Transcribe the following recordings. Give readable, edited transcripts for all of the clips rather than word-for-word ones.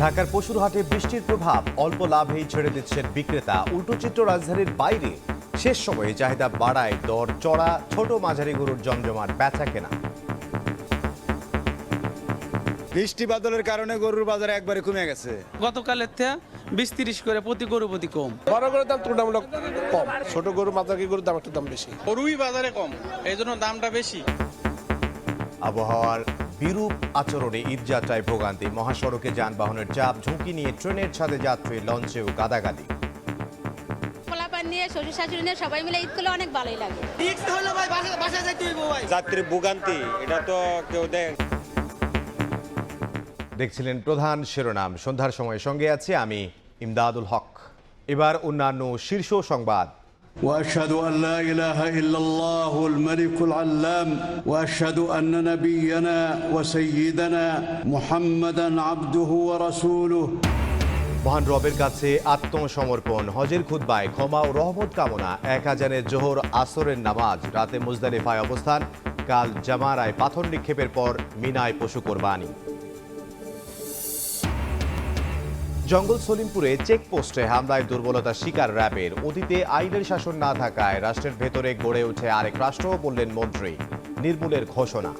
ঢাকার পশুর হাটে বৃষ্টির প্রভাব, অল্প লাভেই ছেড়ে দিচ্ছেন বিক্রেতা। উল্টো চিত্র রাজধানীর বাইরে। শেষ সময়ে চাহিদা বাড়ায় দর চড়া, ছোট মাঝারি গরুর জমজমাট বেচা কেনা। বৃষ্টি বাদলের কারণে গরুর বাজার একবারে কমে গেছে। গতকালের থেকে 20-30 করে প্রতি গরু প্রতি কম। বড় গরুর দাম তুলনামূলক কম, ছোট গরু মাঝারি গরুর দাম একটু দাম বেশি। গরুই বাজারে কম, এই জন্য দামটা বেশি। আবহাওয়ার বিরূপ আচরণে ঈদযাত্রায় ভোগান্তি, মহাসড়কে যানবাহনের চাপ, ঝুঁকি নিয়ে ট্রেনের ছাদে যাত্রী, লঞ্চেও গাদাগাদি। পোলাপান নিয়ে শ্বশুর শাশুড়ি নিয়ে সবাই মিলে ঈদ করলে অনেক ভালোই লাগে। যাত্রী ভোগান্তি, এটা তো কেউ দেখ। দেখছিলেন প্রধান শিরোনাম। সন্ধ্যার সময় সঙ্গে আছি আমি ইমদাদুল হক। এবার অন্যান্য শীর্ষ সংবাদ। وأشهد أن لا إله إلا الله الملك العلام وأشهد أن نبينا وسيدنا محمدا عبده ورسوله। মহান রবের কাছে আত্মসমর্পণ, হজের খুতবায় ক্ষমা ও রহমত কামনা। 1 আযানের জোহর আসরের নামাজ, রাতে মুজদালিফায় অবস্থান। কাল জামারায় পাথর নিক্ষেপের পর মিনায় পশু কোরবানি। জঙ্গল সলিমপুরে চেকপোস্টে হামলায় দুর্বলতার শিকার র্যাবের। অতীতে আইনের শাসন না থাকায় রাষ্ট্রের ভেতরে গড়ে ওঠে আরেক রাষ্ট্র, বললেন মন্ত্রী। নির্মূলের ঘোষণা।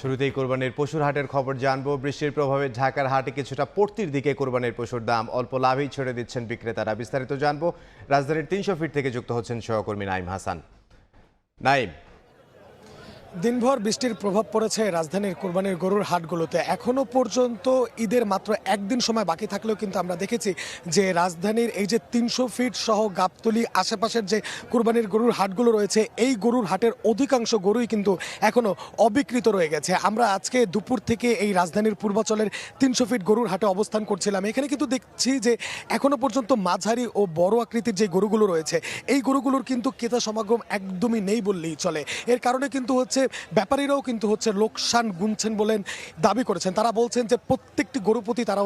শুরুতেই কোরবানির পশুর হাটের খবর জানবো। বৃষ্টির প্রভাবে ঢাকার হাটে কিছুটা পড়তির দিকে কোরবানির পশুর দাম, অল্প লাভেই ছেড়ে দিচ্ছেন বিক্রেতারা। বিস্তারিত জানবো, রাজধানীর 300 ফিট থেকে যুক্ত হচ্ছেন সহকর্মী নাইম হাসান। নাইম, দিনভর বৃষ্টির প্রভাব পড়েছে রাজধানীর কোরবানির গরুর হাটগুলোতে। এখনো পর্যন্ত ঈদের মাত্র একদিন সময় বাকি থাকলেও কিন্তু আমরা দেখেছি যে রাজধানীর এই যে 300 ফিট সহ গাবতলী আশেপাশের যে কোরবানির গরুর হাটগুলো রয়েছে, এই গরুর হাটের অধিকাংশ গরুই কিন্তু এখনো অবিকৃত রয়ে গেছে। আমরা আজকে দুপুর থেকে এই রাজধানীর পূর্বাচলের 300 ফিট গরুর হাটে অবস্থান করছিলাম। এখানে কিন্তু দেখছি যে এখনো পর্যন্ত মাঝারি ও বড় আকৃতির যে গরুগুলো রয়েছে, এই গরুগুলোর কিন্তু ক্রেতা সমাগম একদমই নেই বললেই চলে। এর কারণে কিন্তু ব্যাপারীরাও কিন্তু লোকসান গুনছেন বলেন দাবি করেছেন। তারা বলছেন যে প্রত্যেকটি গরু প্রতি তারা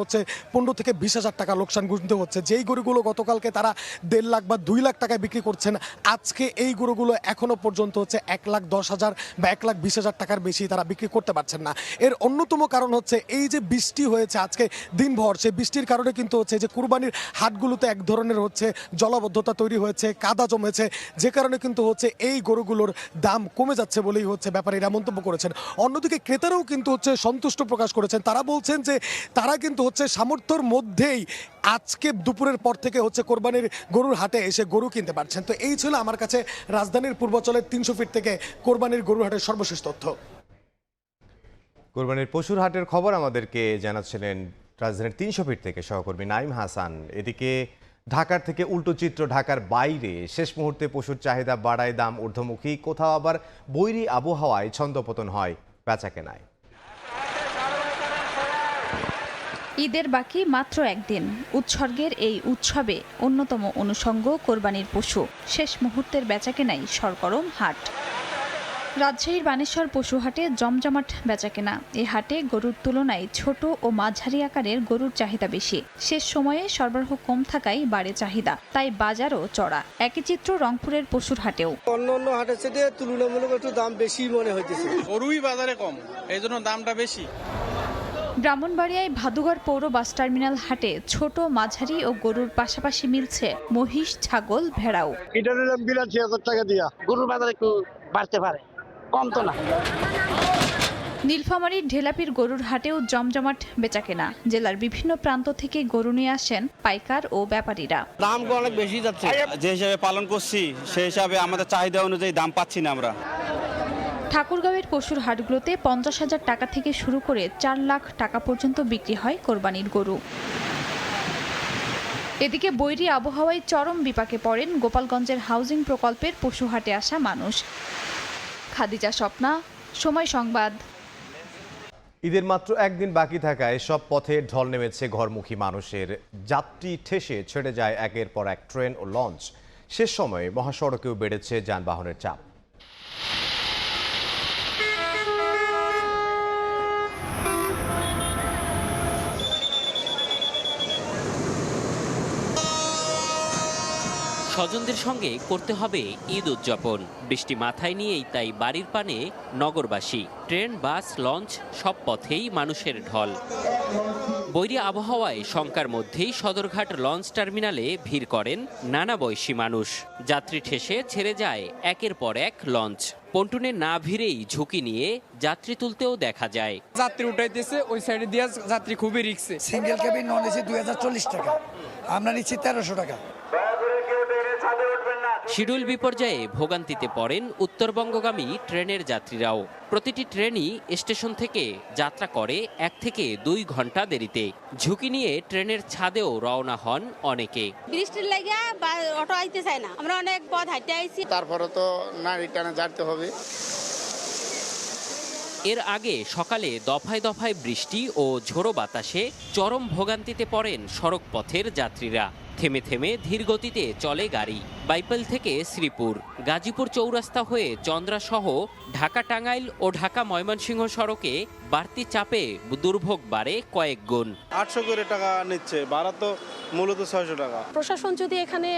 15 থেকে 20 হাজার টাকা লোকসান গুনতে হচ্ছে। যেই গরুগুলো গতকালকে তারা 1.5 লাখ বা 2 লাখ টাকায় বিক্রি করছেন, আজকে এই গরুগুলো এখনো পর্যন্ত 1,10,000 বা 1,20,000 টাকার বেশি তারা বিক্রি করতে পারছেন না। এর অন্যতম কারণ এই যে বৃষ্টি হয়েছে আজকে দিনভর, সেই বৃষ্টির কারণে কিন্তু যে কুরবানির হাটগুলোতে এক ধরনের জলাবদ্ধতা তৈরি হয়েছে, কাদা জমেছে, যে কারণে কিন্তু এই গরুগুলোর দাম কমে যাচ্ছে বলেই ব্যাপারীরা মন্তব্য করেছেন। অন্যদিকে ক্রেতারাও কিন্তু সন্তুষ্ট প্রকাশ করেছেন। তারা বলছেন যে তারা কিন্তু সামর্থ্যের মধ্যেই আজকে দুপুরের পর থেকে কোরবানির গরুর হাটে এসে গরু কিনতে পারছেন। তো এই ছিল আমার কাছে রাজধানীর পূর্বাচলের 300 ফিট থেকে কোরবানির গরুর হাটের সর্বশেষ তথ্য। কোরবানির পশুর হাটের খবর আমাদেরকে জানাচ্ছিলেন রাজধানীর 300 ফিট থেকে সহকর্মী নাইম হাসান। এদিকে ঢাকার থেকে উল্টো চিত্র ঢাকার বাইরে। শেষ মুহূর্তে পশুর চাহিদা বাড়ায়, দাম ঊর্ধ্বমুখী। কোথাও আবার বৈরী আবহাওয়ায় ছন্দপতন হয় বেচা কেনায়। ঈদের বাকি মাত্র একদিন। উৎসর্গের এই উৎসবে অন্যতম অনুষঙ্গ কোরবানির পশু। শেষ মুহূর্তের বেচাকেনাই সরগরম হাট। রাজশাহীর বানেশ্বর পশু হাটে জমজমাট বেচাকেনা। এ হাটে গরুর তুলনায় ছোট ও মাঝারি আকারের গরুর চাহিদা বেশি। শেষ সময়ে সরবরাহ কম থাকায় বাড়ে চাহিদা, তাই বাজারও চড়া। একই চিত্র রংপুরের পশুর হাটেও। অন্য অন্য হাটের চেয়ে তুলনামূলক একটু দাম বেশি মনে হইতেছে। গরুই বাজারে কম, এই জন্য দামটা বেশি। ব্রাহ্মণবাড়িয়ায় ভাদুঘর পৌর বাস টার্মিনাল হাটে ছোট, মাঝারি ও গরুর পাশাপাশি মিলছে মহিষ, ছাগল, ভেড়াও। এটা নিলাম 82,000 টাকা দিয়া। গরুর বাজার একটু বাড়তে পারে, কম তো না। নীলফামারীর ঢেলাপির গরুর হাটেও জমজমাট বেচাকেনা। জেলার বিভিন্ন প্রান্ত থেকে গরু নিয়ে আসেন পাইকার ও ব্যাপারীরা। দাম অনেক বেশি যাচ্ছে। যে হিসাবে পালন করছি সেই হিসাবে আমাদের চাহিদা অনুযায়ী দাম পাচ্ছি না আমরা। ঠাকুরগাঁওয়ের পশুর হাটগুলোতে 50,000 টাকা থেকে শুরু করে 4 লাখ টাকা পর্যন্ত বিক্রি হয় কোরবানির গরু। এদিকে বৈরী আবহাওয়ায় চরম বিপাকে পড়েন গোপালগঞ্জের হাউজিং প্রকল্পের পশু হাটে আসা মানুষ। খাদিজা স্বপ্না, সময় সংবাদ। ঈদের মাত্র একদিন বাকি থাকায় সব পথে ঢল নেমেছে ঘরমুখী মানুষের। যাত্রী ঠেসে ছেড়ে যায় একের পর এক ট্রেন ও লঞ্চ। শেষ সময়ে মহাসড়কেও বেড়েছে যানবাহনের চাপ। স্বজনদের সঙ্গে করতে হবে ঈদ উদযাপন। বৃষ্টি মাথায় নিয়েই তাই বাড়ির পানে নগরবাসী। ট্রেন, বাস, লঞ্চ সব পথেই মানুষের ঢল। বৈরী আবহাওয়ায় শঙ্কার মধ্যেই সদরঘাট লঞ্চ টার্মিনালে ভিড় করেন নানা বয়সী মানুষ। যাত্রী ঠেসে ছেড়ে যায় একের পর এক লঞ্চ। পন্টুনে না ভিড়েই ঝুঁকি নিয়ে যাত্রী তুলতেও দেখা যায়। যাত্রী উঠাইতেছে ওই সাইডে দিয়ে, যাত্রী খুবই রিস্কে। সিঙ্গেল কেবিন নন এসি 2040 টাকা, আমরা নিচ্ছি 1300 টাকা। শিডিউল বিপর্যয়ে ভোগান্তিতে পড়েন উত্তরবঙ্গগামী ট্রেনের যাত্রীরাও। প্রতিটি ট্রেনই স্টেশন থেকে যাত্রা করে 1 থেকে 2 ঘন্টা দেরিতে। ঝুঁকি নিয়ে ট্রেনের ছাদেও রওনা হন অনেকে। বৃষ্টির লাগিয়া বা অটো আইতে চায় না, আমরা অনেক পথ হাঁটতে আইছি। তারপরে তো না রিটার্নে যেতে হবে। এর আগে সকালে দফায় দফায় বৃষ্টি ও ঝোড়ো বাতাসে চরম ভোগান্তিতে পড়েন সড়ক পথের যাত্রীরা। থেমে থেমে ধীর গতিতে চলে গাড়ি। বাইপেল থেকে শ্রীপুর, গাজীপুর চৌরাস্তা হয়ে চন্দ্রাসহ ঢাকা টাঙ্গাইল ও ঢাকা ময়মনসিংহ সড়কে বাড়তি চাপে দুর্ভোগ বাড়ে কয়েক গুণ। 800 করে টাকা নিচ্ছে, ভাড়া তো মূলত 600 টাকা। প্রশাসন যদি এখানে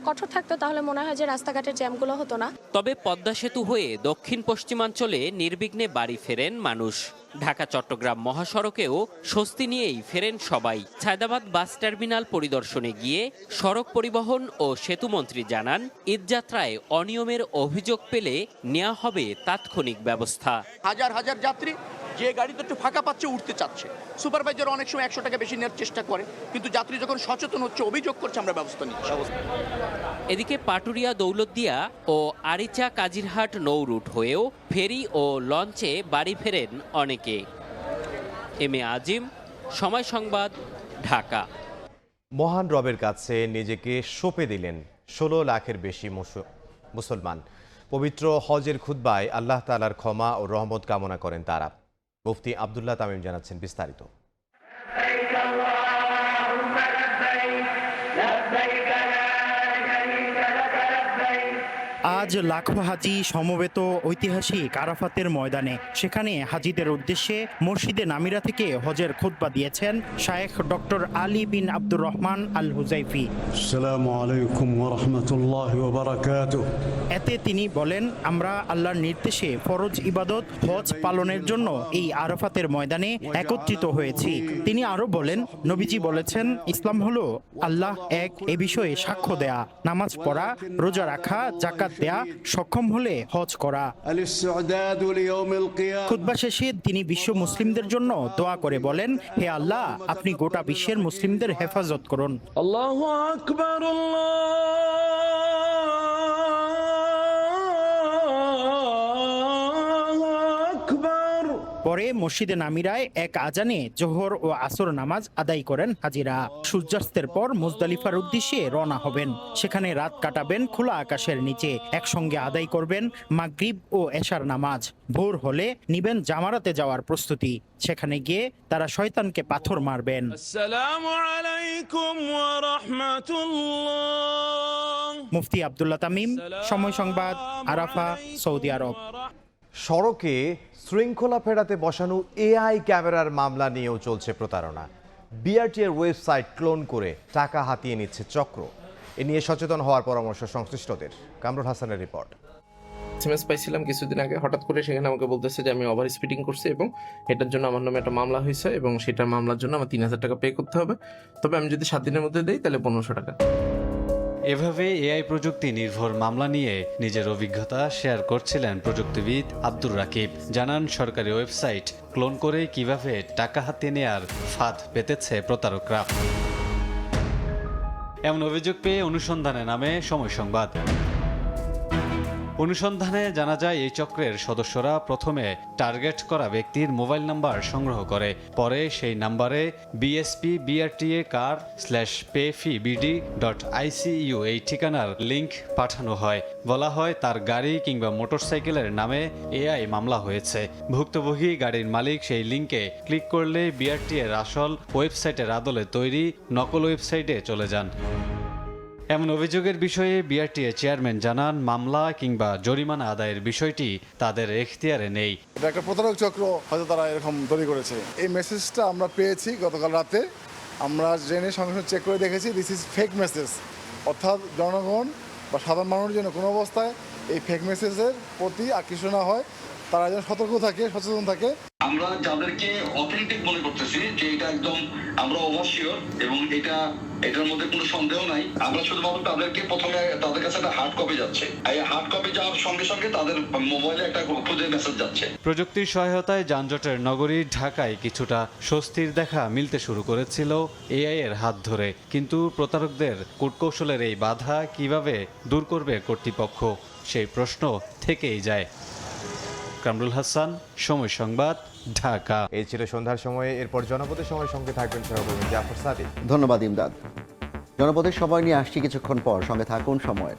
কঠোর থাকতো তাহলে মনে হয় যে রাস্তাঘাটের জ্যামগুলো হতো না। তবে পদ্মা সেতু হয়ে দক্ষিণ পশ্চিমাঞ্চলে নির্বিঘ্নে বাড়ি ফেরেন মানুষ। ঢাকা চট্টগ্রাম মহাসড়কেও স্বস্তি নিয়েই ফেরেন সবাই। ছায়দাবাদ বাস টার্মিনাল পরিদর্শনে গিয়ে সড়ক পরিবহন ও সেতুমন্ত্রী জানান, ঈদযাত্রায় অনিয়মের অভিযোগ পেলে নেওয়া হবে তাৎক্ষণিক ব্যবস্থা। হাজার হাজার যাত্রী যে গাড়িতে একটু ফাঁকা পাচ্ছে উঠতে চাচ্ছে, সুপারভাইজার অনেক সময় 100 টাকা বেশি নেওয়ার চেষ্টা করে, কিন্তু যাত্রী যখন সচেতন হচ্ছে, অভিযোগ করছে, আমরা ব্যবস্থা নিচ্ছি। এদিকে পাটুরিয়া দৌলতদিয়া ও আরিচা কাজিরহাট নৌ রুট হয়েও ফেরি ও লঞ্চে বাড়ি ফেরেন অনেকে। এম এ আজিম, সময় সংবাদ, ঢাকা। মহান রবের কাছে নিজেকে সঁপে দিলেন 16 লাখের বেশি মুসলমান। পবিত্র হজের খুতবায় আল্লাহ তাআলার ক্ষমা ও রহমত কামনা করেন তারা। মুফতি আব্দুল্লাহ তামিম জানাচ্ছেন বিস্তারিত। আজ লাখো হাজি সমবেত ঐতিহাসিক আরাফাতের ময়দানে। সেখানে হাজিদের উদ্দেশ্যে মসজিদে নামিরা থেকে হজের খুতবা দিয়েছেন শায়েখ ডক্টর আলী বিন আব্দুর রহমান আল হুজাইফি। আসসালামু আলাইকুম ওয়া রাহমাতুল্লাহি ওয়া বারাকাতুহু। এতে তিনি বলেন, আমরা আল্লাহর নির্দেশে ফরজ ইবাদত হজ পালনের জন্য এই আরাফাতের ময়দানে একত্রিত হয়েছি। তিনি আরো বলেন, নবীজি বলেছেন, ইসলাম হলো আল্লাহ এক এ বিষয়ে সাক্ষ্য দেয়া, নামাজ পড়া, রোজা রাখা, যাকাত দেয়া, সক্ষম হলে হজ করা। খুতবা শেষে তিনি বিশ্ব মুসলিমদের জন্য দোয়া করে বলেন, হে আল্লাহ, আপনি গোটা বিশ্বের মুসলিমদের হেফাজত করুন। আল্লাহু আকবার, পরে মসজিদে নামিরায় এক আজানে জোহর ও আসর নামাজ আদায় করেন হাজিরা। সূর্যাস্তের পর মুজদালিফার উদ্দেশ্যে রওনা হবেন। সেখানে রাত কাটাবেন খোলা আকাশের নিচে। একসঙ্গে আদায় করবেন মাগরিব ও এশার নামাজ। ভোর হলে নিবেন জামারাতে যাওয়ার প্রস্তুতি। সেখানে গিয়ে তারা শয়তানকে পাথর মারবেন। আসসালামু আলাইকুম ওয়া রাহমাতুল্লাহ। মুফতি আব্দুল্লাহ তামিম, সময় সংবাদ, আরাফা, সৌদি আরব। সড়কে শৃঙ্খলা ফেরাতে বসানো এআই ক্যামেরার মামলা নিয়েও চলছে প্রতারণা। বিআরটিএর ওয়েবসাইট ক্লোন করে টাকা হাতিয়ে নিচ্ছে চক্র। এ নিয়ে সচেতন হওয়ার পরামর্শ সংশ্লিষ্টদের। কামরুল হাসানের রিপোর্ট। এসএমএস পাইছিলাম কিছুদিন আগে, হঠাৎ করে সেখানে আমাকে বলতেছে যে আমি ওভার স্পিডিং করছি এবং এটার জন্য আমার নামে একটা মামলা হয়েছে এবং সেটার মামলার জন্য আমার 3000 টাকা পে করতে হবে। তবে আমি যদি 7 দিনের মধ্যে দেই তাহলে 1500 টাকা। এভাবে এআই প্রযুক্তি নির্ভর মামলা নিয়ে নিজের অভিজ্ঞতা শেয়ার করছিলেন প্রযুক্তিবিদ আব্দুর রাকিব। জানান, সরকারি ওয়েবসাইট ক্লোন করে কিভাবে টাকা হাতিয়ে নেয়ার ফাঁদ পেতেছে প্রতারকরা। এমন অভিযোগ পেয়ে অনুসন্ধানে নামে সময় সংবাদ। অনুসন্ধানে জানা যায়, এই চক্রের সদস্যরা প্রথমে টার্গেট করা ব্যক্তির মোবাইল নাম্বার সংগ্রহ করে। পরে সেই নাম্বারে bspbrta.payfeebd.icu এই ঠিকানার লিংক পাঠানো হয়। বলা হয় তার গাড়ি কিংবা মোটরসাইকেলের নামে এআই মামলা হয়েছে। ভুক্তভোগী গাড়ির মালিক সেই লিংকে ক্লিক করলে বিআরটিএর আসল ওয়েবসাইটের আদলে তৈরি নকল ওয়েবসাইটে চলে যান। এমন অভিযোগের বিষয়ে বিআরটিএ চেয়ারম্যান জানান, মামলা কিংবা জরিমানা আদায়ের বিষয়টি তাদের এখতিয়ারে নেই। এটা একটা প্রতারক চক্র হয়তো তারা এরকম তৈরি করেছে। এই মেসেজটা আমরা পেয়েছি গতকাল রাতে। আমরা জেনে সঙ্গে সঙ্গে চেক করে দেখেছি দিস ইজ ফেক মেসেজ, অর্থাৎ জনগণ বা সাধারণ মানুষের যেন কোনো অবস্থায় এই ফেক মেসেজের প্রতি আকৃষ্ট না হয়, তারা যেন সতর্ক থাকে, সচেতন থাকে। আমরা যাদেরকে অথেন্টিক মনে করতেছি যে এটা একদম আমরা অবশ্যই এবং এটার মধ্যে কোনো সন্দেহ নাই, আমরা শুধুমাত্র তাদেরকে প্রথমে তাদের কাছে একটা হার্ড কপি যাচ্ছে, এই হার্ড কপি যাওয়ার সঙ্গে সঙ্গে তাদের মোবাইলে একটা খুদে মেসেজ যাচ্ছে। প্রযুক্তির সহায়তায় যানজটের নগরী ঢাকায় কিছুটা স্বস্তির দেখা মিলতে শুরু করেছিল এআই এর হাত ধরে, কিন্তু প্রতারকদের কূটকৌশলের এই বাধা কিভাবে দূর করবে কর্তৃপক্ষ, সেই প্রশ্ন থেকেই যায়। কামরুল হাসান, সময় সংবাদ, ঢাকা। এই ছিল সন্ধ্যার সময়ে। এরপর জনপদের সময় সঙ্গে থাকবেন সহকর্মী জাফর সাদিক। ধন্যবাদ ইমদাদ। জনপদের সময় নিয়ে আসছি কিছুক্ষণ পর, সঙ্গে থাকুন সময়ের।